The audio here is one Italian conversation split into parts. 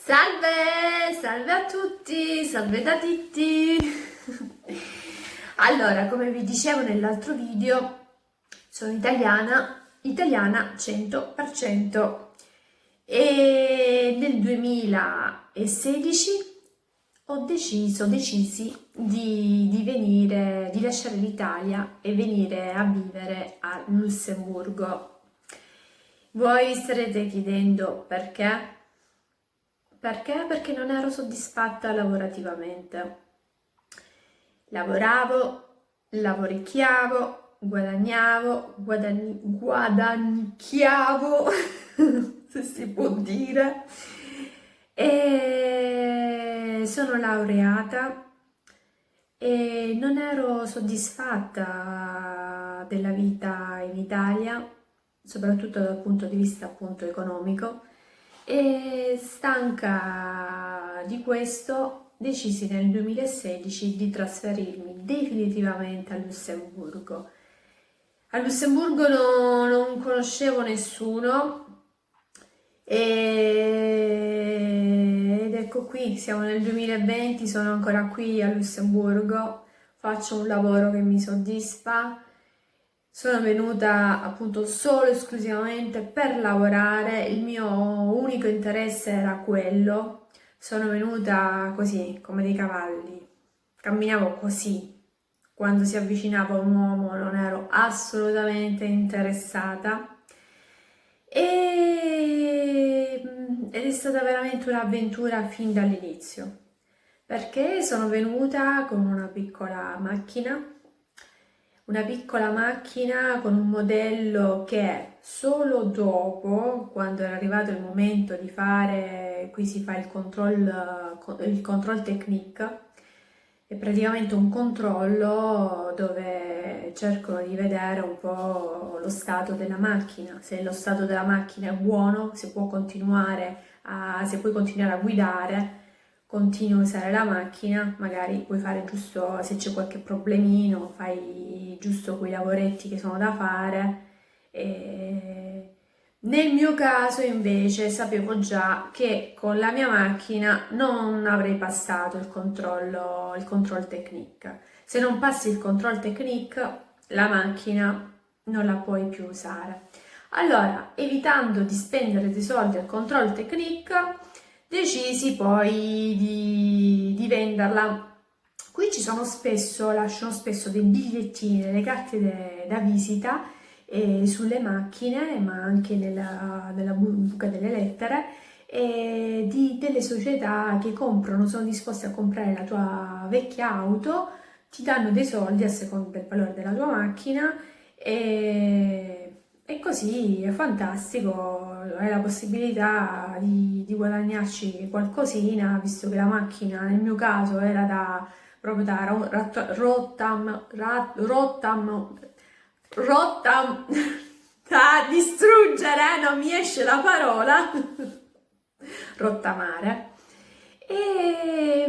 Salve, salve a tutti, salve da Titti. Allora, come vi dicevo nell'altro video, sono italiana 100% e nel 2016 decisi di lasciare l'Italia e venire a vivere a Lussemburgo. Voi starete chiedendo perché? Perché? Perché non ero soddisfatta lavorativamente. Lavoravo, lavoricchiavo, guadagnicchiavo, se si può dire, e sono laureata e non ero soddisfatta della vita in Italia, soprattutto dal punto di vista appunto economico. E stanca di questo, decisi nel 2016 di trasferirmi definitivamente a Lussemburgo. A Lussemburgo non conoscevo nessuno ed ecco qui, siamo nel 2020, sono ancora qui a Lussemburgo, faccio un lavoro che mi soddisfa. Sono venuta appunto solo e esclusivamente per lavorare, il mio unico interesse era quello. Sono venuta così, come dei cavalli, camminavo così. Quando si avvicinava un uomo non ero assolutamente interessata ed è stata veramente un'avventura fin dall'inizio, perché sono venuta con una piccola macchina con un modello che solo dopo, quando era arrivato il momento di fare, qui si fa il control technique, è praticamente un controllo dove cercano di vedere un po' lo stato della macchina. Se lo stato della macchina è buono, se puoi continuare a guidare, continui a usare la macchina, magari puoi fare giusto, se c'è qualche problemino, fai giusto quei lavoretti che sono da fare. E nel mio caso invece sapevo già che con la mia macchina non avrei passato il control technique. Se non passi il control technique, la macchina non la puoi più usare. Allora, evitando di spendere dei soldi al control technique, decisi poi di venderla. Qui lasciano spesso dei bigliettini, delle carte da visita sulle macchine, ma anche nella buca delle lettere, delle società che sono disposte a comprare la tua vecchia auto, ti danno dei soldi a seconda del valore della tua macchina e così è fantastico, hai la possibilità di guadagnarci qualcosina, visto che la macchina nel mio caso era proprio da distruggere, non mi esce la parola, rottamare. E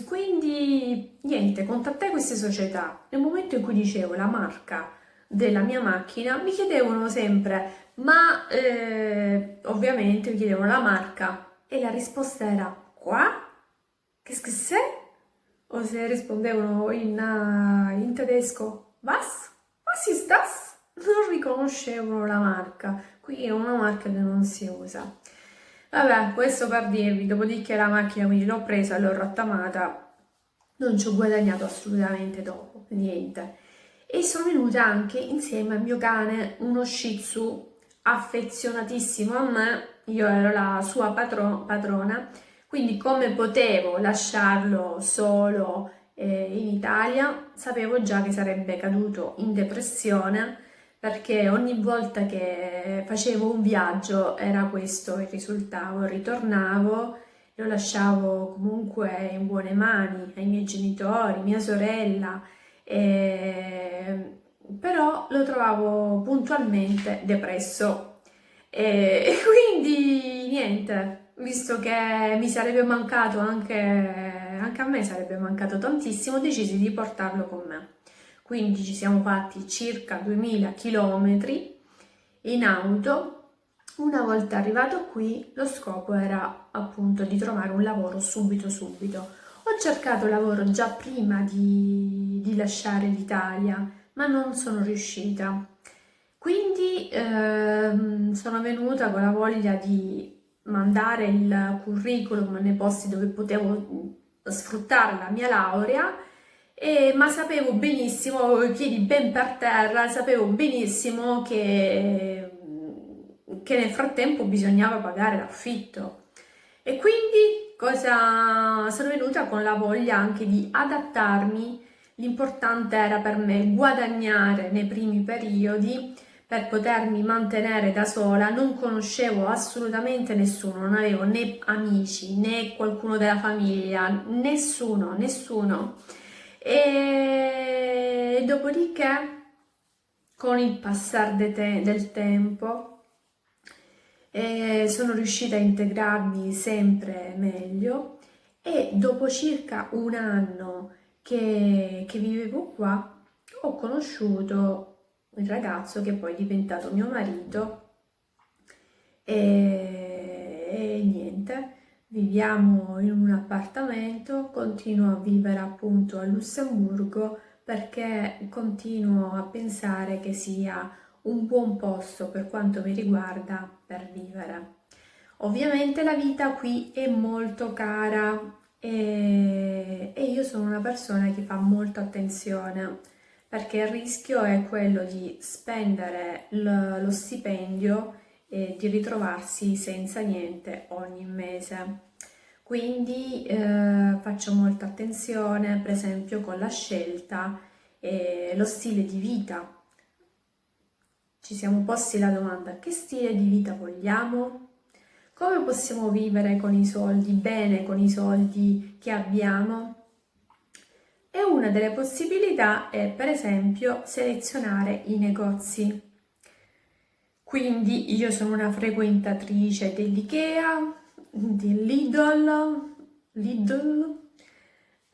quindi niente, contattai queste società. Nel momento in cui dicevo la marca della mia macchina, mi chiedevano sempre, ma ovviamente mi chiedevano la marca e la risposta era qua? Che c'est? O se rispondevano in tedesco, was ist das? Non riconoscevano la marca. Qui è una marca che non si usa. Vabbè, questo per dirvi, dopodiché la macchina quindi l'ho presa, l'ho rottamata, non ci ho guadagnato assolutamente dopo, niente. E sono venuta anche insieme al mio cane, uno Shih Tzu, affezionatissimo a me, io ero la sua padrona, quindi come potevo lasciarlo solo in Italia, sapevo già che sarebbe caduto in depressione, perché ogni volta che facevo un viaggio era questo il risultato, ritornavo, lo lasciavo comunque in buone mani ai miei genitori, mia sorella, però lo trovavo puntualmente depresso e quindi niente, visto che mi sarebbe mancato anche a me sarebbe mancato tantissimo, decisi di portarlo con me. Quindi ci siamo fatti circa 2000 km in auto Una volta arrivato qui, lo scopo era appunto di trovare un lavoro subito subito. Ho cercato lavoro già prima di lasciare l'Italia, ma non sono riuscita. Quindi sono venuta con la voglia di mandare il curriculum nei posti dove potevo sfruttare la mia laurea, ma sapevo benissimo, avevo i piedi ben per terra, sapevo benissimo che nel frattempo bisognava pagare l'affitto. E quindi sono venuta con la voglia anche di adattarmi. L'importante era per me guadagnare nei primi periodi per potermi mantenere da sola. Non conoscevo assolutamente nessuno, non avevo né amici né qualcuno della famiglia, nessuno. E dopodiché, con il passare del tempo, sono riuscita a integrarmi sempre meglio e dopo circa un anno che vivevo qua ho conosciuto il ragazzo che poi è diventato mio marito e niente, viviamo in un appartamento, continuo a vivere appunto a Lussemburgo perché continuo a pensare che sia un buon posto per quanto mi riguarda per vivere. Ovviamente la vita qui è molto cara e io sono una persona che fa molta attenzione perché il rischio è quello di spendere lo stipendio e di ritrovarsi senza niente ogni mese. Quindi faccio molta attenzione, per esempio, con la scelta e lo stile di vita. Ci siamo posti la domanda: che stile di vita vogliamo? Come possiamo vivere con i soldi, bene con i soldi che abbiamo? E una delle possibilità è, per esempio, selezionare i negozi. Quindi io sono una frequentatrice dell'IKEA, di Lidl,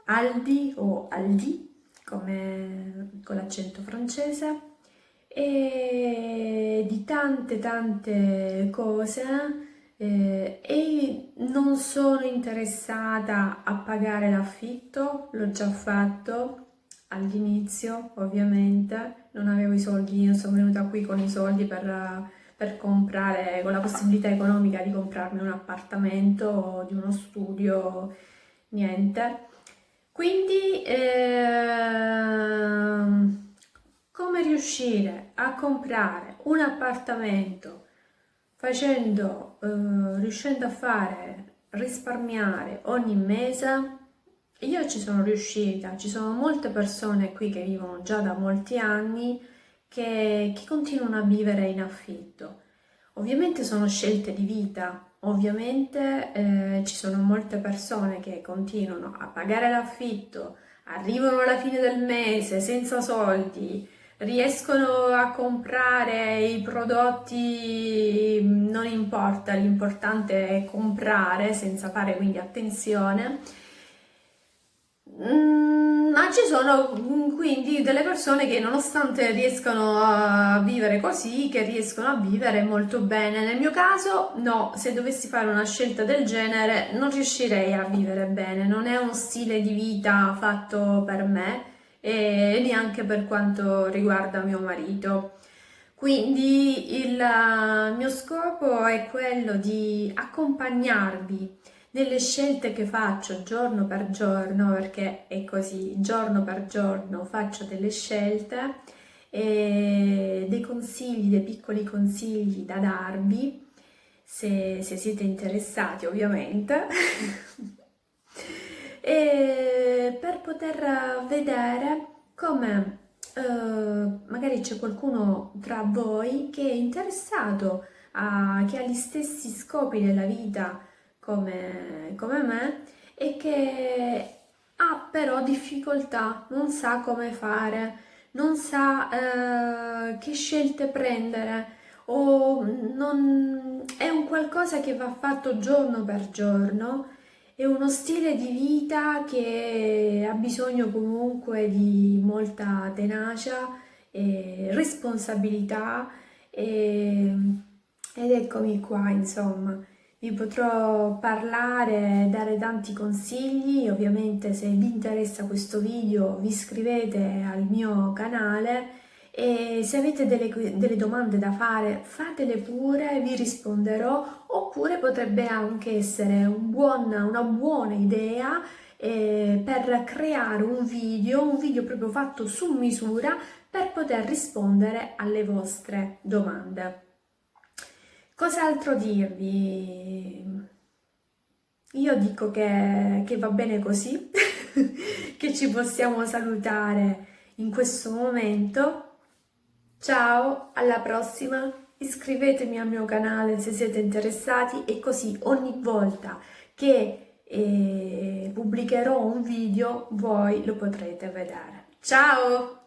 Aldi o Aldi, come con l'accento francese, e di tante cose, e non sono interessata a pagare l'affitto, l'ho già fatto all'inizio, ovviamente non avevo i soldi, non sono venuta qui con i soldi per comprare, con la possibilità economica di comprarmi un appartamento o di uno studio, niente. Quindi come riuscire a comprare un appartamento riuscendo a fare risparmiare ogni mese? Io ci sono riuscita, ci sono molte persone qui che vivono già da molti anni che continuano a vivere in affitto. Ovviamente sono scelte di vita, ovviamente ci sono molte persone che continuano a pagare l'affitto, arrivano alla fine del mese senza soldi, riescono a comprare i prodotti, non importa, l'importante è comprare senza fare quindi attenzione. Ma ci sono quindi delle persone che nonostante riescano a vivere così, che riescono a vivere molto bene. Nel mio caso no, se dovessi fare una scelta del genere non riuscirei a vivere bene, non è uno stile di vita fatto per me e neanche per quanto riguarda mio marito. Quindi il mio scopo è quello di accompagnarvi nelle scelte che faccio giorno per giorno, perché è così, giorno per giorno faccio delle scelte e dei consigli, dei piccoli consigli da darvi, se siete interessati ovviamente, e per poter vedere come magari c'è qualcuno tra voi che è interessato, che ha gli stessi scopi nella vita come me e che ha però difficoltà, non sa come fare, non sa che scelte prendere o è un qualcosa che va fatto giorno per giorno, è uno stile di vita che ha bisogno comunque di molta tenacia e responsabilità e Ed eccomi qua, insomma, vi potrò parlare, dare tanti consigli. Ovviamente se vi interessa questo video vi iscrivete al mio canale e se avete delle domande da fare fatele pure, vi risponderò, oppure potrebbe anche essere una buona idea per creare un video proprio fatto su misura per poter rispondere alle vostre domande. Cos'altro dirvi? Io dico che va bene così, che ci possiamo salutare in questo momento. Ciao, alla prossima! Iscrivetevi al mio canale se siete interessati e così ogni volta che pubblicherò un video voi lo potrete vedere. Ciao!